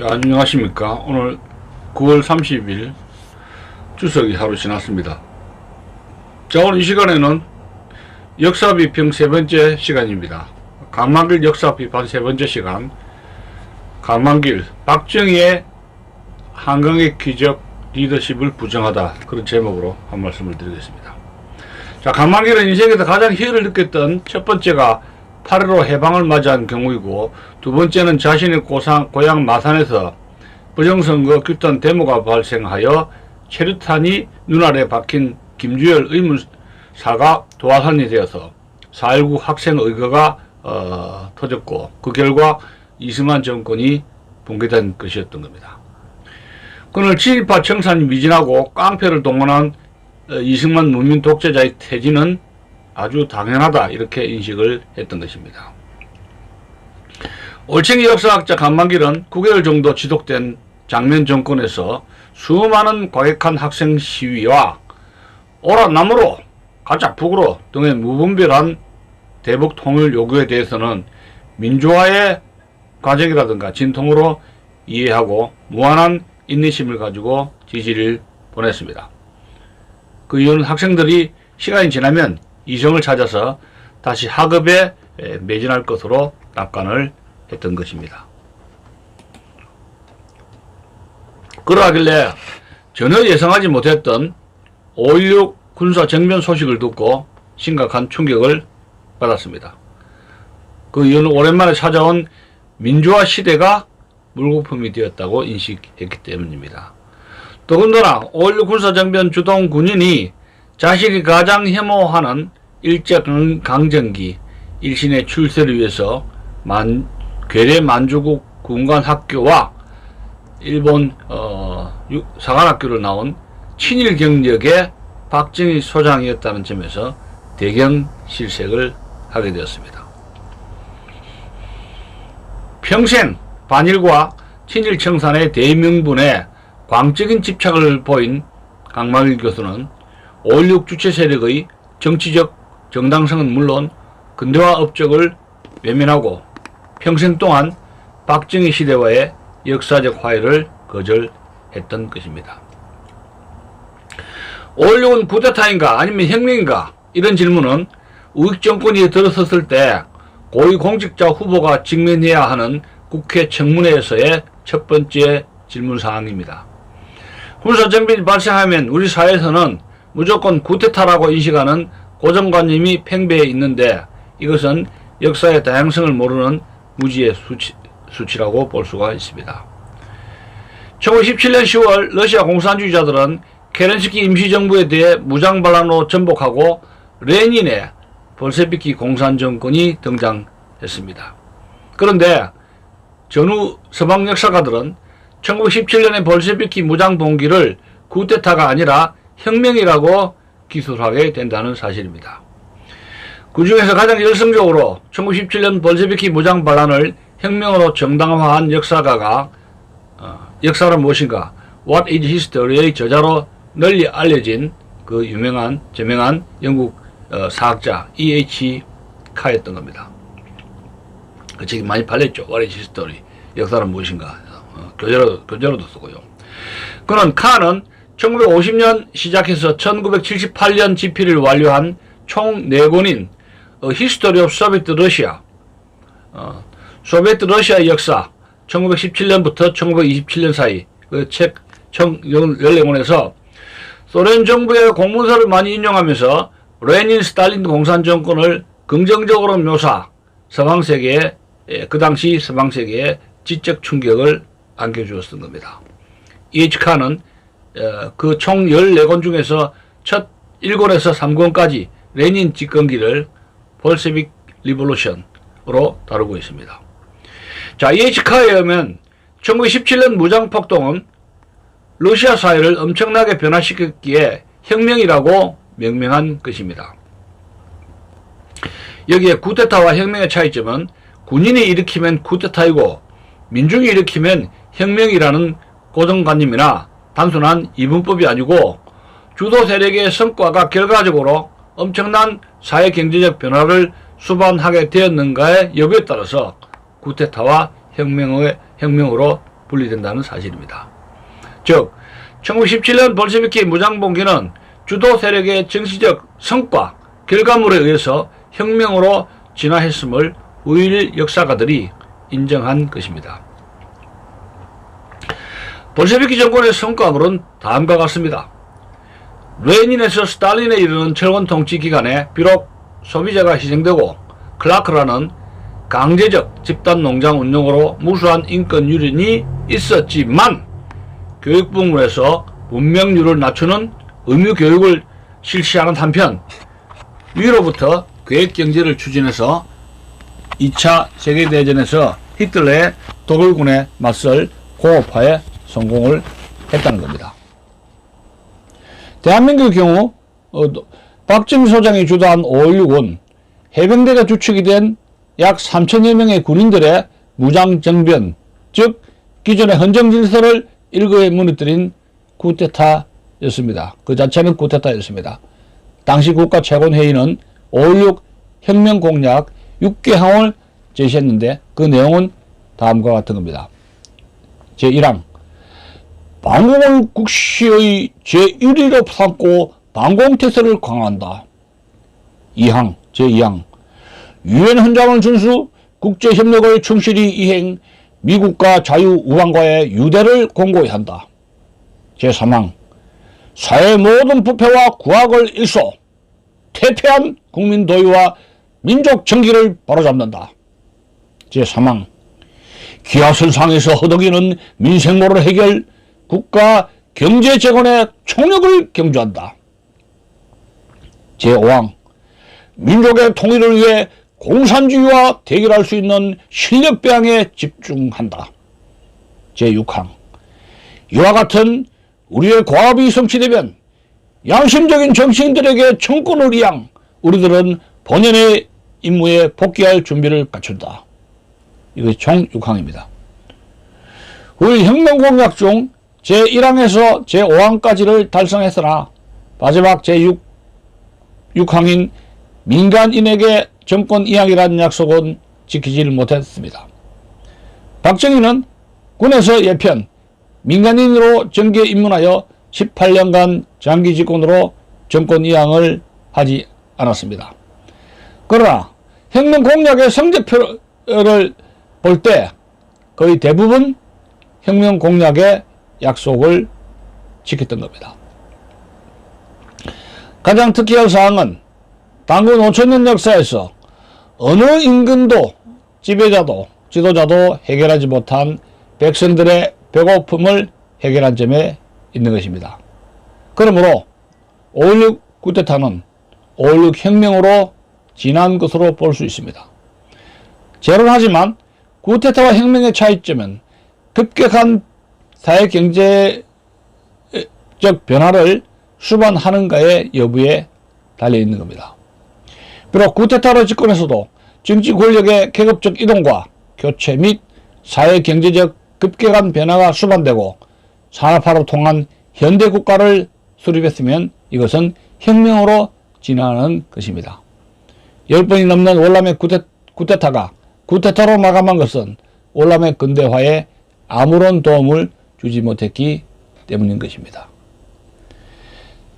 자, 안녕하십니까. 오늘 9월 30일 추석이 하루 지났습니다. 자, 오늘 이 시간에는 역사비평 세 번째 시간입니다. 강만길 역사비판 세 번째 시간, 강만길 박정희의 한강의 기적 리더십을 부정하다, 그런 제목으로 한 말씀을 드리겠습니다. 자, 강만길은 인생에서 가장 희열을 느꼈던 첫 번째가 8.15 해방을 맞이한 경우이고, 두 번째는 자신의 고향 마산에서 부정선거 규탄 데모가 발생하여 체류탄이 눈알에 박힌 김주열 의문사가 도화선이 되어서 4.19 학생 의거가 터졌고, 그 결과 이승만 정권이 붕괴된 것이었던 겁니다. 그날 친일파 청산이 미진하고 깡패를 동원한 이승만 문민 독재자의 퇴진은 아주 당연하다, 이렇게 인식을 했던 것입니다. 올챙이 역사학자 강만길은 9개월 정도 지속된 장면 정권에서 수많은 과격한 학생 시위와 오라 남으로 가자 북으로 등의 무분별한 대북 통일 요구에 대해서는 민주화의 과정이라든가 진통으로 이해하고 무한한 인내심을 가지고 지지를 보냈습니다. 그 이유는 학생들이 시간이 지나면 이성을 찾아서 다시 학업에 매진할 것으로 낙관을 했던 것입니다. 그러하길래 전혀 예상하지 못했던 5.16 군사 정변 소식을 듣고 심각한 충격을 받았습니다. 그 이유는 오랜만에 찾아온 민주화 시대가 물거품이 되었다고 인식했기 때문입니다. 더군다나 5.16 군사정변 주동 군인이 자신이 가장 혐오하는 일제강점기 일신의 출세를 위해서 괴뢰 만주국 군관학교와 일본 사관학교를 나온 친일 경력의 박정희 소장이었다는 점에서 대경 실색을 하게 되었습니다. 평생 반일과 친일 청산의 대명분에 광적인 집착을 보인 강만길 교수는 5.16 주체 세력의 정치적 정당성은 물론 근대화 업적을 외면하고 평생 동안 박정희 시대와의 역사적 화해를 거절했던 것입니다. 5.16은 쿠데타인가 아니면 혁명인가, 이런 질문은 우익 정권이 들어섰을 때 고위공직자 후보가 직면해야 하는 국회 청문회에서의 첫 번째 질문사항입니다. 군사정변이 발생하면 우리 사회에서는 무조건 쿠데타라고 인식하는 고정관념이 팽배해 있는데, 이것은 역사의 다양성을 모르는 무지의 수치라고 볼 수가 있습니다. 1917년 10월 러시아 공산주의자들은 케렌스키 임시정부에 대해 무장반란으로 전복하고 레닌의 볼셰비키 공산정권이 등장했습니다. 그런데 전후 서방 역사가들은 1917년의 볼셰비키 무장 동기를 쿠데타가 아니라 혁명이라고 기술하게 된다는 사실입니다. 그 중에서 가장 열성적으로 1917년 볼셰비키 무장 반란을 혁명으로 정당화한 역사가가 역사란 무엇인가, What is History의 저자로 널리 알려진 그 저명한 영국 사학자 E.H. 카였던 겁니다. 그 책이 많이 팔렸죠. What is History, 역사란 무엇인가. 교재로도 쓰고요. 그는 카는 1950년 시작해서 1978년 집필을 완료한 총 4권인 History of Soviet Russia, 소비에트 러시아의 역사 1917년부터 1927년 사이, 그 책 총 14권에서 소련 정부의 공문서를 많이 인용하면서 레닌, 스탈린 공산정권을 긍정적으로 묘사, 서방세계에, 그 당시 서방세계에 지적 충격을 안겨주었던 겁니다. E.H. 칸은 그 총 14권 중에서 첫 1권에서 3권까지 레닌 집권기를 볼셰빅 리볼루션으로 다루고 있습니다. 자, E.H. 카에 의하면 1917년 무장폭동은 러시아 사회를 엄청나게 변화시켰기에 혁명이라고 명명한 것입니다. 여기에 쿠데타와 혁명의 차이점은 군인이 일으키면 쿠데타이고 민중이 일으키면 혁명이라는 고정관념이나 단순한 이분법이 아니고 주도 세력의 성과가 결과적으로 엄청난 사회 경제적 변화를 수반하게 되었는가의 여부에 따라서 쿠데타와 혁명으로 분리된다는 사실입니다. 즉 1917년 볼셰비키 무장봉기는 주도 세력의 정치적 성과, 결과물에 의해서 혁명으로 진화했음을 후일 역사가들이 인정한 것입니다. 볼셰비키 정권의 성과물은 다음과 같습니다. 레닌에서 스탈린에 이르는 철권 통치 기간에 비록 소비자가 희생되고 클라크라는 강제적 집단 농장 운영으로 무수한 인권 유린이 있었지만 교육 부문에서 문명률을 낮추는 의무 교육을 실시하는 한편 위로부터 계획 경제를 추진해서 2차 세계대전에서 히틀러의 도굴군에 맞설 고업화에 성공을 했다는 겁니다. 대한민국의 경우 박정희 소장이 주도한 5.16은 해병대가 주축이 된 약 3천여 명의 군인들의 무장정변, 즉 기존의 헌정질서를 일거에 무너뜨린 쿠데타였습니다. 그 자체는 쿠데타였습니다. 당시 국가 최고회의는 5.16 혁명 공약 6개 항을 제시했는데 그 내용은 다음과 같은 겁니다. 제1항 반공을 국시의 제1위로 삼고 반공태세를 강화한다. 2항 제2항 유엔 헌장을 준수, 국제협력을 충실히 이행, 미국과 자유우방과의 유대를 공고히 한다. 제3항 사회 모든 부패와 구악을 일소, 퇴폐한 국민 도의와 민족 정기를 바로잡는다. 제3항 기하선상에서 허덕이는 민생모를 해결, 국가 경제 재건의 총력을 경주한다. 제5항 민족의 통일을 위해 공산주의와 대결할 수 있는 실력 배양에 집중한다. 제6항 이와 같은 우리의 과업이 성취되면 양심적인 정치인들에게 청권을 이양 우리들은 본연의 임무에 복귀할 준비를 갖춘다. 이것이 총 6항입니다. 우리 혁명공약 중 제1항에서 제5항까지를 달성했으나 마지막 제6항인 민간인에게 정권 이양이라는 약속은 지키지를 못했습니다. 박정희는 군에서 예편 민간인으로 정계에 입문하여 18년간 장기 집권으로 정권 이양을 하지 않았습니다. 그러나 혁명 공약의 성적표를 볼 때 거의 대부분 혁명 공약의 약속을 지켰던 겁니다. 가장 특이할 사항은 단군 5천년 역사에서 어느 임금도 지배자도 지도자도 해결하지 못한 백성들의 배고픔을 해결한 점에 있는 것입니다. 그러므로 5.16 쿠데타는 5.16 혁명으로 지난 것으로 볼 수 있습니다. 재론하지만 쿠데타와 혁명의 차이점은 급격한 사회경제적 변화를 수반하는가의 여부에 달려있는 겁니다. 비록 쿠데타로 집권해서도 정치 권력의 계급적 이동과 교체 및 사회경제적 급격한 변화가 수반되고 산업화로 통한 현대국가를 수립했으면 이것은 혁명으로 진화하는 것입니다. 10번이 넘는 월남의 쿠데타가 쿠데타로 마감한 것은 월남의 근대화에 아무런 도움을 주지 못했기 때문인 것입니다.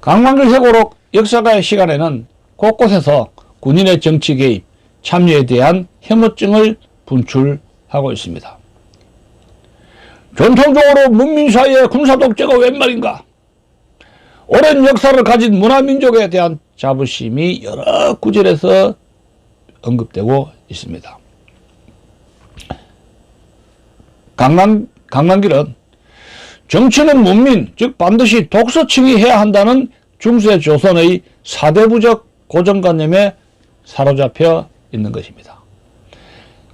강만길 세고록 역사가의 시간에는 곳곳에서 군인의 정치 개입, 참여에 대한 혐오증을 분출하고 있습니다. 전통적으로 문민 사이의 군사 독재가 웬 말인가? 오랜 역사를 가진 문화민족에 대한 자부심이 여러 구절에서 언급되고 있습니다. 강만길은 정치는 문민, 즉 반드시 독서층이 해야 한다는 중세 조선의 사대부적 고정관념에 사로잡혀 있는 것입니다.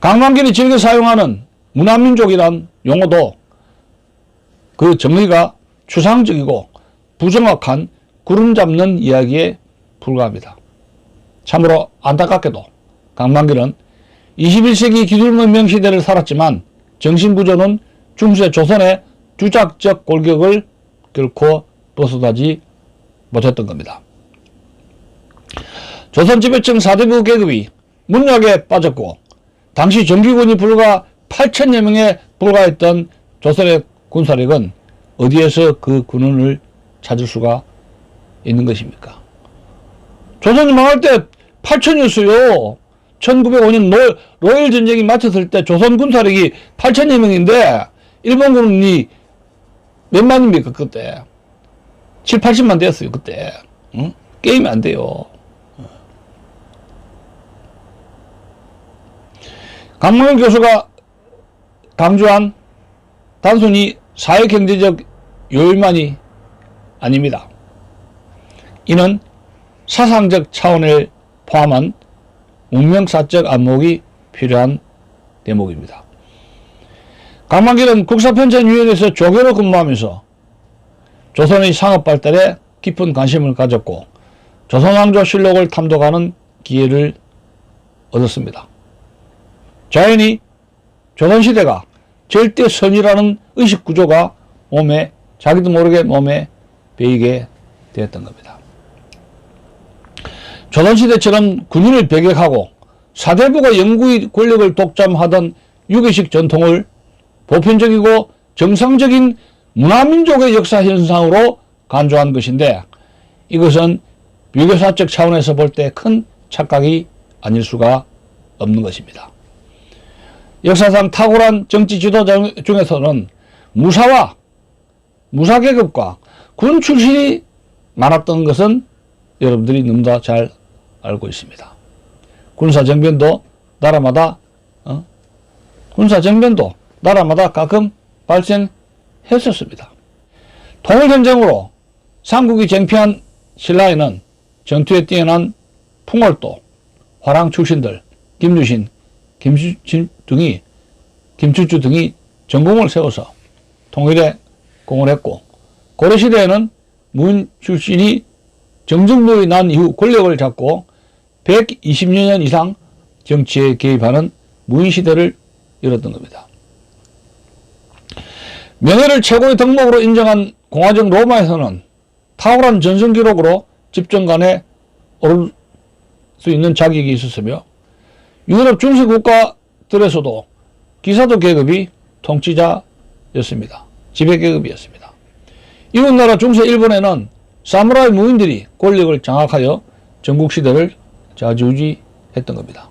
강만길이 즐겨 사용하는 문화민족이란 용어도 그 정의가 추상적이고 부정확한 구름 잡는 이야기에 불과합니다. 참으로 안타깝게도 강만길은 21세기 기술문명 시대를 살았지만 정신구조는 중세 조선의 주작적 골격을 결코 벗어나지 못했던 겁니다. 조선 지배층 4대부 계급이 문략에 빠졌고 당시 정규군이 불과 8천여 명에 불과했던 조선의 군사력은 어디에서 그 군원을 찾을 수가 있는 것입니까? 조선이 망할 때 8천이었어요. 1905년 로열 전쟁이 마쳤을 때 조선 군사력이 8천여 명인데 일본군이 몇 만입니까 그때? 7, 80만 되었어요 그때. 응? 게임이 안 돼요. 강문현 교수가 강조한 단순히 사회경제적 요인만이 아닙니다. 이는 사상적 차원을 포함한 문명사적 안목이 필요한 대목입니다. 강만길은 국사편찬위원회에서 조교로 근무하면서 조선의 상업 발달에 깊은 관심을 가졌고 조선왕조 실록을 탐독하는 기회를 얻었습니다. 자연히 조선시대가 절대선이라는 의식구조가 자기도 모르게 몸에 배이게 되었던 겁니다. 조선시대처럼 군인을 배격하고 사대부가 영구히 권력을 독점하던 유교식 전통을 보편적이고 정상적인 문화민족의 역사 현상으로 간주한 것인데 이것은 비교사적 차원에서 볼 때 큰 착각이 아닐 수가 없는 것입니다. 역사상 탁월한 정치 지도자 중에서는 무사계급과 군 출신이 많았던 것은 여러분들이 너무나 잘 알고 있습니다. 군사정변도 나라마다 가끔 발생했었습니다. 통일전쟁으로 삼국이 쟁취한 신라에는 전투에 뛰어난 풍월도, 화랑 출신들, 김유신, 김춘추 등이 전공을 세워서 통일에 공헌했고 고려시대에는 문 출신이 정정부에 난 이후 권력을 잡고 120년 이상 정치에 개입하는 무인시대를 열었던 겁니다. 명예를 최고의 덕목으로 인정한 공화정 로마에서는 탁월한 전승 기록으로 집정관에 오를 수 있는 자격이 있었으며 유럽 중세 국가들에서도 기사도 계급이 통치자였습니다. 지배계급이었습니다. 이웃나라 중세 일본에는 사무라이 무인들이 권력을 장악하여 전국시대를 좌지우지했던 겁니다.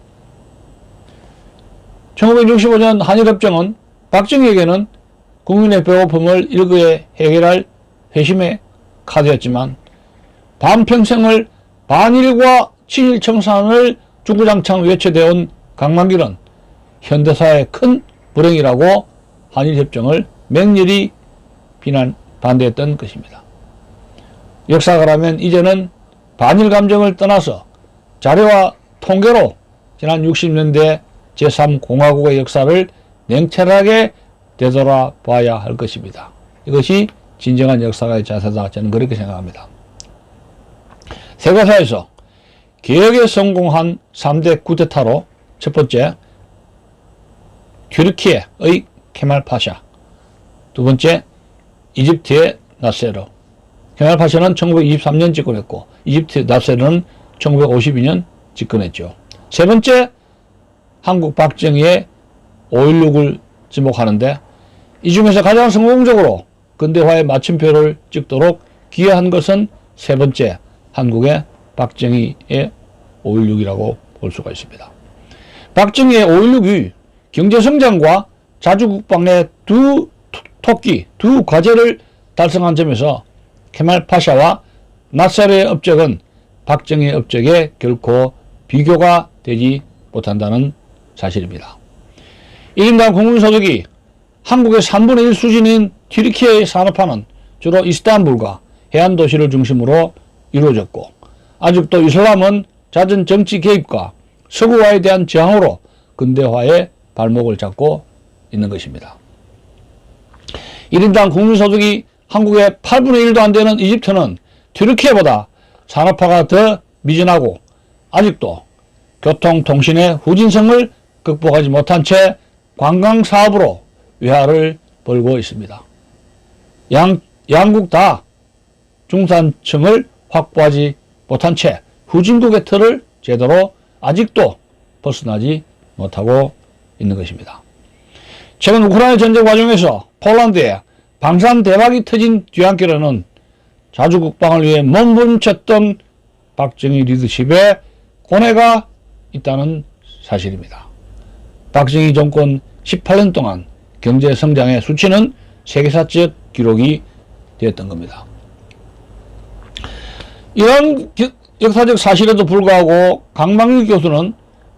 1965년 한일협정은 박정희에게는 국민의 배고픔을 일거에 해결할 회심의 카드였지만 반평생을 반일과 친일 청산을 주구장창 외쳐대온 강만길은 현대사의 큰 불행이라고 한일협정을 맹렬히 반대했던 것입니다. 역사가라면 이제는 반일 감정을 떠나서 자료와 통계로 지난 60년대 제3공화국의 역사를 냉철하게 되돌아봐야 할 것입니다. 이것이 진정한 역사가의 자세다. 저는 그렇게 생각합니다. 세계사에서 개혁에 성공한 3대 쿠데타로 첫 번째 튀르키예의 케말 파샤, 두 번째 이집트의 나세르. 케말 파샤는 1923년 집권했고 이집트 나세르는 1952년 집권했죠. 세 번째 한국 박정희의 5.16을 지목하는데 이 중에서 가장 성공적으로 근대화의 마침표를 찍도록 기여한 것은 세 번째 한국의 박정희의 5.16이라고 볼 수가 있습니다. 박정희의 5.16이 경제성장과 자주국방의 두 과제를 달성한 점에서 케말 파샤와 나세르의 업적은 박정희의 업적에 결코 비교가 되지 못한다는 사실입니다. 1인당 국민소득이 한국의 3분의 1 수준인 튀르키예의 산업화는 주로 이스탄불과 해안 도시를 중심으로 이루어졌고 아직도 이슬람은 잦은 정치 개입과 서구화에 대한 저항으로 근대화의 발목을 잡고 있는 것입니다. 1인당 국민소득이 한국의 8분의 1도 안 되는 이집트는 튀르키예보다 산업화가 더 미진하고 아직도 교통, 통신의 후진성을 극복하지 못한 채 관광사업으로 외화를 벌고 있습니다. 양국 다 중산층을 확보하지 못한 채 후진국의 틀을 제대로 아직도 벗어나지 못하고 있는 것입니다. 최근 우크라이나 전쟁 과정에서 폴란드에 방산 대박이 터진 뒤안길에는 자주 국방을 위해 몸부림쳤던 박정희 리더십에 고뇌가 있다는 사실입니다. 박정희 정권 18년 동안 경제 성장의 수치는 세계사적 기록이 되었던 겁니다. 이런 역사적 사실에도 불구하고 강방일 교수는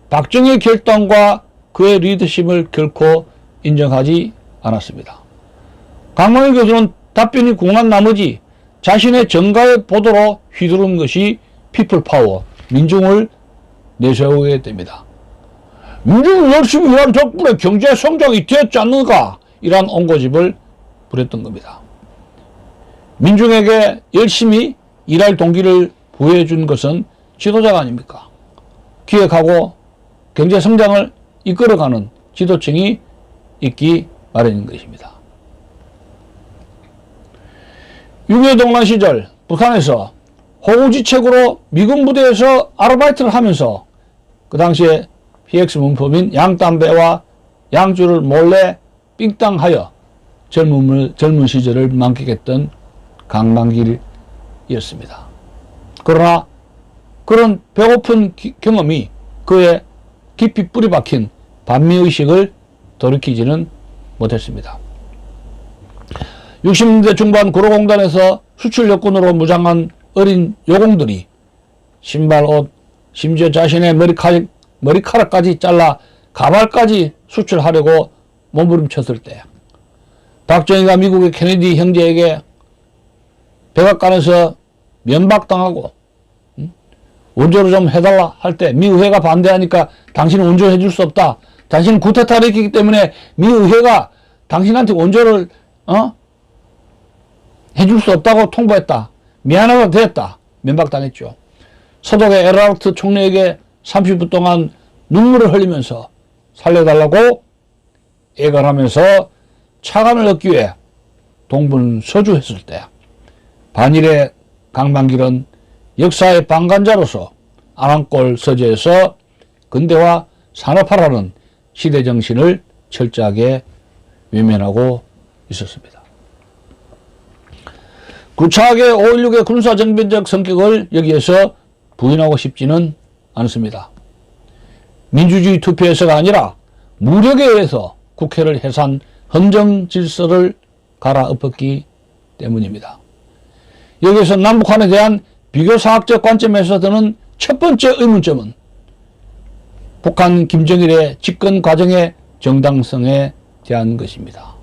박정희의 결단과 그의 리더십을 결코 인정하지 않았습니다. 강방일 교수는 답변이 궁한 나머지 자신의 정가의 보도로 휘두른 것이 피플 파워, 민중을 내세우게 됩니다. 민중을 열심히 일한 덕분에 경제 성장이 되었지 않는가? 이러한 옹고집을 부렸던 겁니다. 민중에게 열심히 일할 동기를 부여해 준 것은 지도자가 아닙니까? 기획하고 경제 성장을 이끌어가는 지도층이 있기 마련인 것입니다. 6.25 동란 시절 북한에서 호우지책으로 미군 부대에서 아르바이트를 하면서 그 당시에 PX 문법인 양담배와 양주를 몰래 삥땅하여 젊은 시절을 만끽했던 강만길이었습니다. 그러나 그런 배고픈 경험이 그의 깊이 뿌리박힌 반미의식을 돌이키지는 못했습니다. 60년대 중반 구로공단에서 수출 여군으로 무장한 어린 요공들이 신발, 옷, 심지어 자신의 머리카락까지 잘라 가발까지 수출하려고 몸부림쳤을 때 박정희가 미국의 케네디 형제에게 백악관에서 면박당하고 원조를 좀 해달라 할 때 미의회가 반대하니까 당신은 원조를 해줄 수 없다. 당신은 쿠데타를 일으키기 때문에 미의회가 당신한테 원조를 해줄 수 없다고 통보했다. 미안하다 됐다. 면박당했죠. 서독의 에르하르트 총리에게 30분 동안 눈물을 흘리면서 살려달라고 애걸하면서 차관을 얻기 위해 동분서주했을 때 반일의 강만길은 역사의 방관자로서 안암골 서재에서 근대화 산업화라는 시대 정신을 철저하게 외면하고 있었습니다. 구차하게 5.16의 군사정변적 성격을 여기에서 부인하고 싶지는 않습니다. 민주주의 투표에서가 아니라 무력에 의해서 국회를 해산 헌정 질서를 갈아엎었기 때문입니다. 여기서 남북한에 대한 비교사학적 관점에서 드는 첫 번째 의문점은 북한 김정일의 집권 과정의 정당성에 대한 것입니다.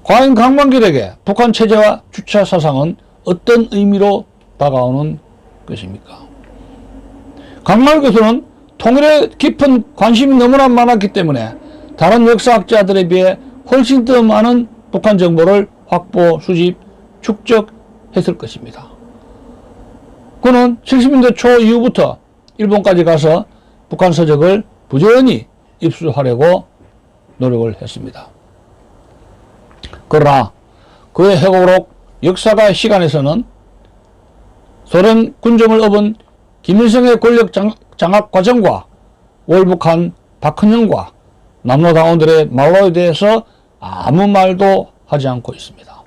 과연 강만길에게 북한 체제와 주체 사상은 어떤 의미로 다가오는 것입니까? 강만길 교수는 통일에 깊은 관심이 너무나 많았기 때문에 다른 역사학자들에 비해 훨씬 더 많은 북한 정보를 확보, 수집, 축적했을 것입니다. 그는 70년대 초 이후부터 일본까지 가서 북한 서적을 부지런히 입수하려고 노력을 했습니다. 그러나 그의 회고록 역사가의 시간에서는 소련 군정을 업은 김일성의 권력 장악 과정과 월북한 박헌영과 남로당원들의 말로에 대해서 아무 말도 하지 않고 있습니다.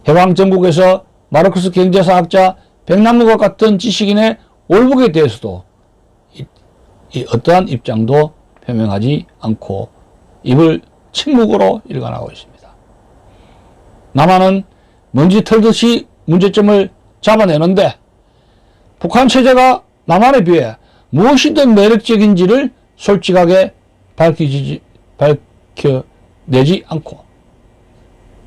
해방 전국에서 마르크스 경제사학자 백남과 같은 지식인의 월북에 대해서도 어떠한 입장도 표명하지 않고 입을 침묵으로 일관하고 있습니다. 남한은 먼지 털듯이 문제점을 잡아내는데 북한 체제가 남한에 비해 무엇이 더 매력적인지를 솔직하게 밝혀내지 않고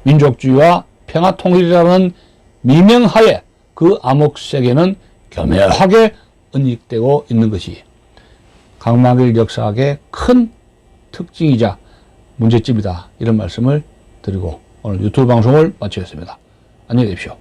민족주의와 평화통일이라는 미명하에 그 암흑세계는 교묘하게 은닉되고 있는 것이 강만길 역사학의 큰 특징이자 문제점이다. 이런 말씀을 드리고 오늘 유튜브 방송을 마치겠습니다. 안녕히 계십시오.